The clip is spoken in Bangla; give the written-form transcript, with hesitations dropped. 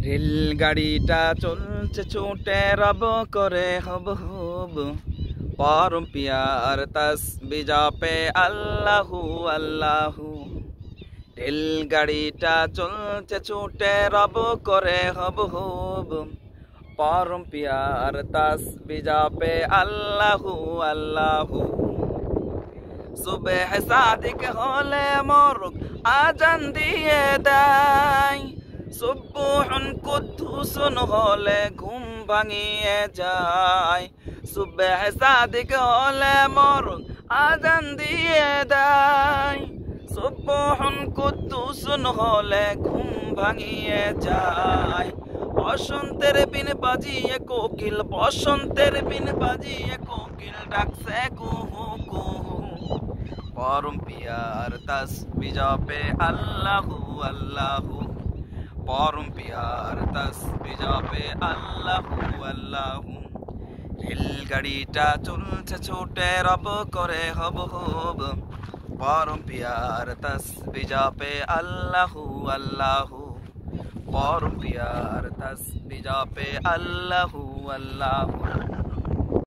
রেলগাড়িটা চলছে ছুটে রব করে হব হব, পরম পিয়ার তসবিহ জপে আল্লাহু আল্লাহু। রেলগাড়িটা চলছে ছুটে রব করে হব হব, পরম পিয়ার তসবিহ জপে আল্লাহু আল্লাহু। সুবহ সাদিক হলে মোরগ আজান দিয়ে দেয়, সুবহুন কুদ্দুসুন হলে ঘুম ভাঙিয়ে যায়। সুবহ সাদিক হলে মোরগ আজান দিয়ে দেয়, সুবহুন কুদ্দুসুন হলে ঘুম ভাঙিয়ে যায়। বসন্তের বিন বাজিয়ে কোকিল, বসন্তের বিন বাজিয়ে কোকিল ডাকছে কুহু কুহু, পরম পিয়ার তসবিহ জপে আল্লাহু আল্লাহু। পরম পিয়ার তসবিহ জপে আল্লাহু আল্লাহু। রেলগাড়িটা চলছে ছুটে রব করে হব হব, পরম পিয়ার তসবিহ জপে আল্লাহু আল্লাহু। পরম পিয়ার তসবিহ জপে আল্লাহু আল্লাহু।